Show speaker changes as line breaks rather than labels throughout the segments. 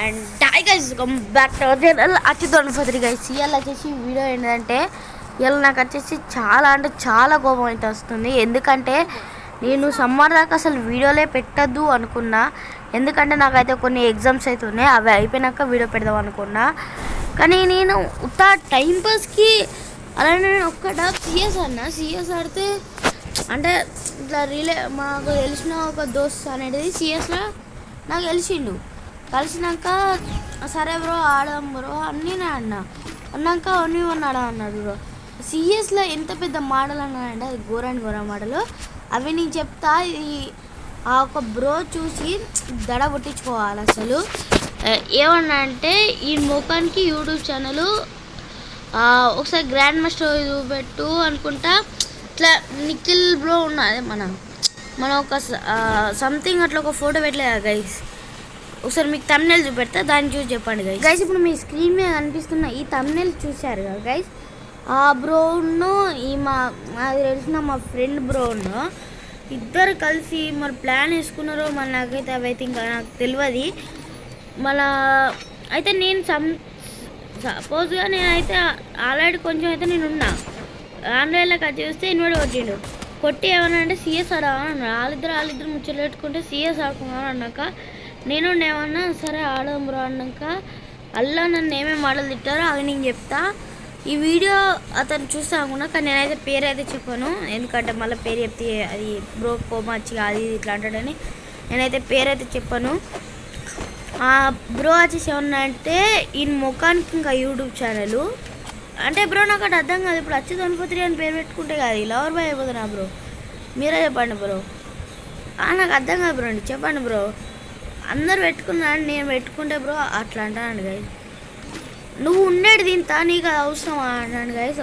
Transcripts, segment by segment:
And hi guys come back to our channel Achyut ఫత్రి guys. ఇవాళ వచ్చేసి వీడియో ఏంటంటే ఇవాళ నాకు వచ్చేసి చాలా అంటే చాలా కోపం అయితే వస్తుంది. ఎందుకంటే నేను సమ్మర్ దాకా అసలు వీడియోలే పెట్టద్దు అనుకున్నా. ఎందుకంటే నాకైతే కొన్ని ఎగ్జామ్స్ అయితే ఉన్నాయి, అవి అయిపోయినాక వీడియో పెడదాం అనుకున్నా. కానీ నేను ఉత్త టైంపాస్కి అలానే నేను ఒక్కడ సిఎస్ ఆడితే అంటే ఇట్లా మాకు తెలిసిన ఒక దోస్త్ అనేది సిఎస్లో నాకు కలిసిండు. కలిసినాక సరే బ్రో ఆడదాం బ్రో అన్నీ అన్నాక అన్నీ అన్నాడు బ్రో. సిఎస్లో ఎంత పెద్ద మోడల్ అన్నాడంటే అది ఘోర మోడలు. అవి నేను చెప్తా. ఆ ఒక బ్రో చూసి దడ పుట్టించుకోవాలి. అసలు ఏమన్నా అంటే ఈ ముఖానికి యూట్యూబ్ ఛానల్ ఒకసారి గ్రాండ్ మాస్టర్ చూపెట్టు అనుకుంటా. ఇట్లా నిఖిల్ బ్రో ఉన్నది మన ఒక సంథింగ్ అట్లా ఒక ఫోటో పెట్టలేదు గైస్. ఒకసారి మీకు తమ్నెల్ చూపెడతా, దాన్ని చూసి చెప్పండి గైస్. గైస్ ఇప్పుడు మీ స్క్రీన్ మీద కనిపిస్తున్న ఈ తమ్నెల్ చూశారు కదా గైస్. ఆ బ్రోను మాకు తెలిసిన మా ఫ్రెండ్ బ్రోను ఇద్దరు కలిసి మరి ప్లాన్ వేసుకున్నారో మరి నాకైతే అవైతే ఇంకా నాకు తెలియదు. అయితే నేను సపోజ్గా నేనైతే ఆల్రెడీ కొంచెం అయితే నేను ఉన్నా ఆన్లైన్లో కట్ చేస్తే ఇన్వర్ట్ కొట్టిండు. కొట్టి ఏమన్నా అంటే సిఎస్ ఆడమన్నా వాళ్ళిద్దరు ముచ్చట్లు పెట్టుకుంటే సిఎస్ ఆడుకున్నాను అన్నాక నేను ఏమన్నా సరే ఆడదాం బ్రో అన్నాక అలా నన్ను ఏమేమి మాటలు తిట్టారో అవి నేను చెప్తా. ఈ వీడియో అతను చూస్తే అనుకున్నా, కానీ నేనైతే పేరు అయితే చెప్పాను. ఎందుకంటే మళ్ళీ పేరు చెప్తే అది బ్రో కోమచ్చి అది ఇట్లా అంటాడని నేనైతే పేరు అయితే చెప్పాను. బ్రో వచ్చేసి ఏమన్నా అంటే ఈ ముఖానికి ఇంకా యూట్యూబ్ ఛానల్ అంటే బ్రో నాకు అటు అర్థం కాదు. ఇప్పుడు అచ్యుత్ అనుపత్రి అని పేరు పెట్టుకుంటే కాదు లవర్ బాయ్ అయిపోతున్నా బ్రో. మీరే చెప్పండి బ్రో. నాకు అర్థం కాదు బ్రో అండి, చెప్పండి బ్రో. అందరు పెట్టుకున్నాను నేను పెట్టుకుంటే బ్రో అట్లా అంటానండి గైస్. నువ్వు ఉండేది తింటా నీకు అది అవసరం అంటాను గైస్.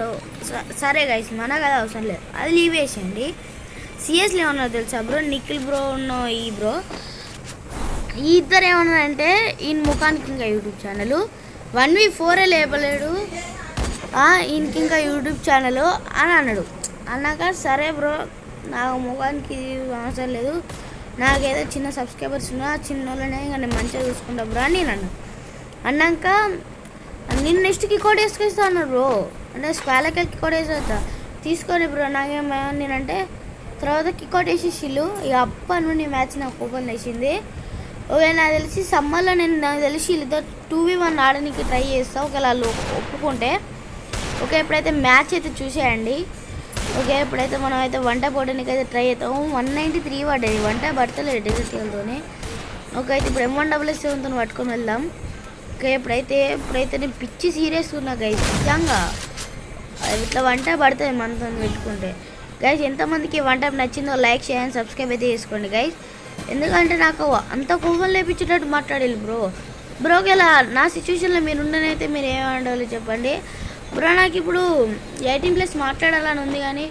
సరే గైస్ మనకు అది అవసరం లేదు, అది లీవ్ వేసేయండి. సిఎస్లో ఏమన్నా తెలుసా బ్రో, నిఖిల్ బ్రో ఉన్నో ఈ బ్రో ఈ ఇద్దరు ఏమన్నారంటే ఈ ముఖానికి ఇంకా యూట్యూబ్ ఛానల్ 1v4 లేపలేడు ఈయనకి ఇంకా యూట్యూబ్ ఛానల్ అని అన్నాడు. అన్నాక సరే బ్రో నాకు ముఖానికి అవసరం లేదు, నాకేదో చిన్న సబ్స్క్రైబర్స్ ఉన్నా చిన్న వాళ్ళనే ఇంకా నేను మంచిగా చూసుకుంటా బ్రో అని నేను అన్నాక నేను నెక్స్ట్కి కోడ్ వేసుకొస్తా అన్నాడు బ్రో. అంటే స్క్వాలకి కోడ్ వేసేస్తా తీసుకొని బ్రో నాకేమో నేనంటే తర్వాత కిక్అవుట్ వేసేసిళ్ళు. ఇక అప్పటి నుండి మ్యాచ్ నాకు కోపం వేసింది. ఓకే నాకు తెలిసి సమ్మర్లో నాకు తెలిసి వీళ్ళిద్దరు 2v1 ఆడడానికి ట్రై చేస్తా ఒకవేళ వాళ్ళు ఒప్పుకుంటే. ఓకే ఇప్పుడైతే మ్యాచ్ అయితే చూసేయండి. ఓకే ఇప్పుడైతే మనం అయితే వంట పోవడానికి అయితే ట్రై చేస్తాము. 193 పడ్డది, వంట పడతలేదు డెజర్ట్లతోనే. ఓకే అయితే ఇప్పుడు M177తో పట్టుకొని వెళ్దాం. ఓకే ఇప్పుడైతే నేను పిచ్చి సీరియస్గా ఉన్నా గైస్. నిజంగా ఇట్లా వంట పడుతుంది మనతో పెట్టుకుంటే. గైస్ ఎంతమందికి వంట నచ్చిందో లైక్ చేయండి, సబ్స్క్రైబ్ అయితే చేసుకోండి గైస్. ఎందుకంటే నాకు అంత కోపం లేపించేటట్టు మాట్లాడాలి బ్రోకి ఇలా నా సిచ్యువేషన్లో మీరు ఉండనైతే మీరు ఏమంటారో చెప్పండి బ్రో. నాకు ఇప్పుడు 18+ మాట్లాడాలని ఉంది కానీ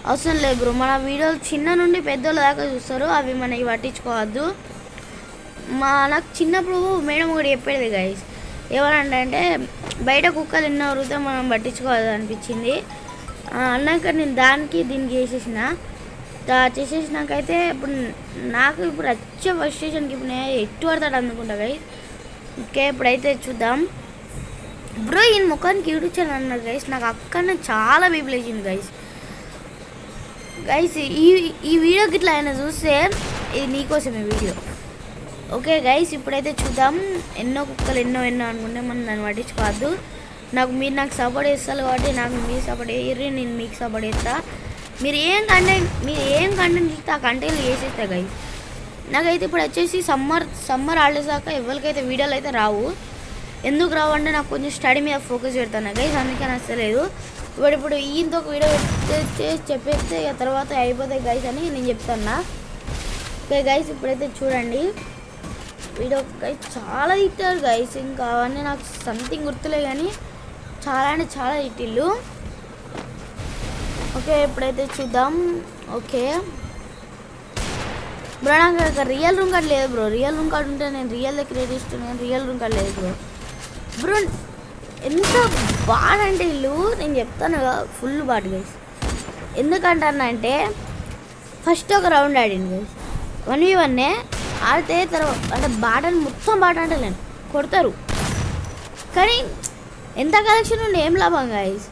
అవసరం లేదు బ్రో. మన వీడియోలు చిన్న నుండి పెద్దోళ్ళ దాకా చూస్తారు, అవి మనకి పట్టించుకోవద్దు. నాకు చిన్నప్పుడు మేడం కూడా చెప్పేది గైస్ ఏమనంటే బయట కుక్కలు ఎన్నో వృత్తం మనం పట్టించుకోవద్దు అనిపించింది. అన్నాక నేను దీనికి చేసేసినాకైతే ఇప్పుడు నాకు ఇప్పుడు వచ్చే ఫస్ట్ స్టేషన్కి ఇప్పుడు నేను ఎట్టు పడతాడు అనుకుంటా గైస్. ఓకే ఇప్పుడైతే చూద్దాం బ్రో. ఈయన ముఖానికి యూట్యూబ్ ఛానల్ అన్నారు గైస్. నాకు అక్కడ చాలా బీపుల్ వేసింది గైస్. ఈ వీడియోకి ఇట్లా ఆయన చూస్తే ఇది నీకోసమే వీడియో. ఓకే గైస్ ఇప్పుడైతే చూద్దాం. ఎన్నో కుక్కలు ఎన్నో అనుకుంటే మనం దాన్ని పట్టించుకోవద్దు. మీరు నాకు సపోర్ట్ చేస్తారు కాబట్టి నాకు మీరు సపోర్ట్ చేయర్రి, నేను మీకు సపోర్ట్ చేస్తా. మీరు ఏం కంటెంట్ ఇస్తే ఆ కంటెంట్ చేసేస్తా గైస్. నాకైతే ఇప్పుడు వచ్చేసి సమ్మర్ హాలిడేస్ దాకా ఎవరికైతే వీడియోలు అయితే రావు. ఎందుకు రావు అంటే నాకు కొంచెం స్టడీ మీద ఫోకస్ పెడతాను గైస్, అందుకే నచ్చలేదు. ఇప్పుడు ఈయనతో ఒక వీడియో చెప్పేస్తే తర్వాత అయిపోతాయి గైస్ అని నేను చెప్తాను. ఓకే గైస్ ఇప్పుడైతే చూడండి వీడియో గైస్ చాలా తిట్టారు గైస్. ఇంకా అవన్నీ నాకు సంథింగ్ గుర్తులే కానీ చాలా అంటే చాలా తిట్టిళ్ళు. ఓకే ఇప్పుడైతే చూద్దాం. ఓకే బ్రో నాకు ఒక రియల్ రూమ్ కార్డ్ లేదు బ్రో. రియల్ రూమ్ కార్డ్ ఉంటే నేను రియల్ క్రియేట్ ఇస్తున్నాను, రియల్ రూమ్ కార్డ్ లేదు బ్రో. ఎంత బాగా అంటే ఇల్లు నేను చెప్తాను ఫుల్ బాట్ గైస్. ఎందుకంటే ఫస్ట్ ఒక రౌండ్ ఆడింది గైస్ 1v1 ఆడితే తర్వాత అంటే మొత్తం బాట అంటే నేను కొడతారు, కానీ ఎంత కలెక్షన్ ఉండి ఏం లాభం గైస్?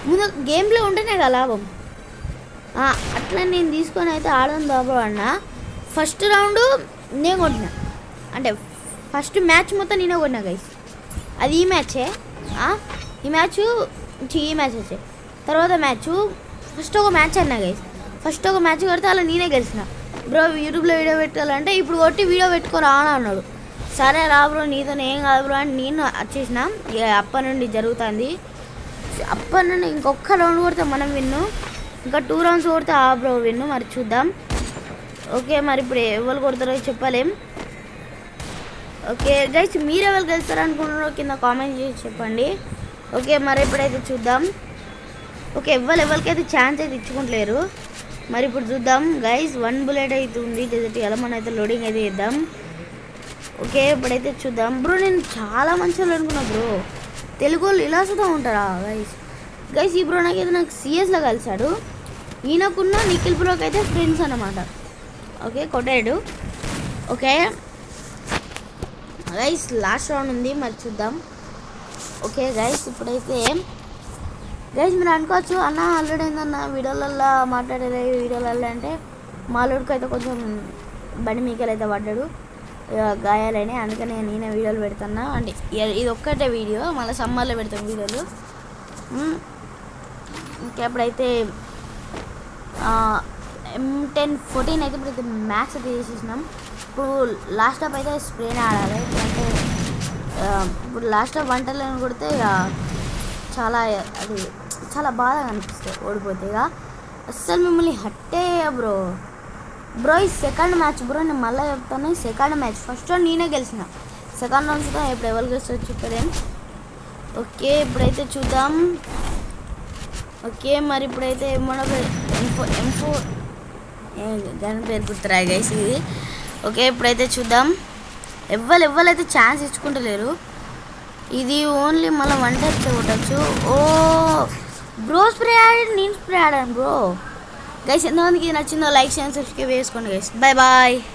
ముందు గేమ్లో ఉంటేనే కదా లాభం. అట్లా నేను తీసుకొని అయితే ఆడడం దాబో అన్న. ఫస్ట్ రౌండ్ నేను కొట్టిన, అంటే ఫస్ట్ మ్యాచ్ మొత్తం నేనే కొట్టినా గైస్. అది ఈ మ్యాచే, ఈ మ్యాచ్ వచ్చే తర్వాత మ్యాచ్ ఫస్ట్ ఒక మ్యాచ్ అన్నా గైస్. ఫస్ట్ ఒక మ్యాచ్ కొడితే అలా నేనే గెలిచిన. బ్రో యూట్యూబ్లో వీడియో పెట్టాలంటే ఇప్పుడు కొట్టి వీడియో పెట్టుకొని రానా అన్నాడు. సరే రా బ్రో, నీతో ఏం కాదు బ్రో అని నేను వచ్చేసిన. అప్పటి నుండి జరుగుతుంది. అప్పటి నుండి ఇంకొక రౌండ్ కొడితే మనం విన్ను, ఇంకా 2 రౌండ్స్ కొడితే ఆ బ్రో విన్ను. మరి చూద్దాం. ఓకే, మరి ఇప్పుడు ఎవరు కొడతారో చెప్పలేం. ఓకే గైస్, మీరు ఎవరు గెలుస్తారు అనుకుంటున్నారో కింద కామెంట్ చేసి చెప్పండి. ఓకే, మరి ఇప్పుడైతే చూద్దాం. ఓకే, ఎవరికైతే ఛాన్స్ అయితే ఇచ్చుకుంటలేరు. మరి ఇప్పుడు చూద్దాం గైస్. 1 బుల్లెట్ అయితే ఉంది డెజర్ట్. ఎలా మనం అయితే లోడింగ్ అయితే చేద్దాం. ఓకే, ఇప్పుడైతే చూద్దాం. బ్రో నేను చాలా మంచిగా అనుకున్నా బ్రో, తెలుగు వాళ్ళు ఇలా చూద్దాం ఉంటారా గైస్? ఈ బ్రో నాకు సిఎస్లో కలిసాడు. ఈయనకున్న నిఖిల్ బ్రోకి అయితే ఫ్రెండ్స్ అన్నమాట. ఓకే, కొట్టాడు. ఓకే గైస్, లాస్ట్ రౌండ్ ఉంది, మరి చూద్దాం. ఓకే గైస్, ఇప్పుడైతే గైస్ మీరు అనుకోవచ్చు, అన్న ఆల్రెడీ ఏందన్న వీడియోలల్లో మాట్లాడేది వీడియోలలో అంటే మాలోడికి అయితే కొంచెం బండి మీకలు అయితే పడ్డాడు, గాయాలని. అందుకని నేనే వీడియోలు పెడుతున్నా. అంటే ఇది ఒక్కటే వీడియో, మళ్ళీ సమ్మర్లో పెడతాను వీడియోలు. ఇంకెప్పుడైతే M10-14 అయితే ఇప్పుడైతే మ్యాక్స్ అయితే చేసేసినాం. ఇప్పుడు లాస్ట్ టాప్ అయితే స్ప్రేనే ఆడాలి. అంటే ఇప్పుడు లాస్ట్ టాప్ వంటలను కొడితే ఇక చాలా బాధగా అనిపిస్తుంది ఓడిపోతే. ఇక అస్సలు మిమ్మల్ని హట్టే బ్రో ఈ సెకండ్ మ్యాచ్ బ్రో, నేను మళ్ళీ చెప్తాను. సెకండ్ మ్యాచ్ ఫస్ట్ రౌండ్ నేనే గెలిచిన, సెకండ్ రౌండ్ చూద్దాం ఇప్పుడు ఎవరు గెలుస్తారో చెప్పలేం. ఓకే, ఇప్పుడైతే చూద్దాం. ఓకే, మరి ఇప్పుడైతే మన M4 దాని పేరు గుర్తురాయి గైస్ ఇది. ఓకే, ఇప్పుడైతే చూద్దాం. ఎవరైతే ఛాన్స్ ఇచ్చుకుంటలేరు. ఇది ఓన్లీ మళ్ళీ 1 టైప్ కొట్టచ్చు. ఓ బ్రో స్ప్రే ఆడాడు, నేను స్ప్రే ఆడాను బ్రో. గైస్ ఎంతమందికి నచ్చిందో లైక్ చేయండి, సబ్స్క్రైబ్ చేసుకోండి గైస్. Bye bye.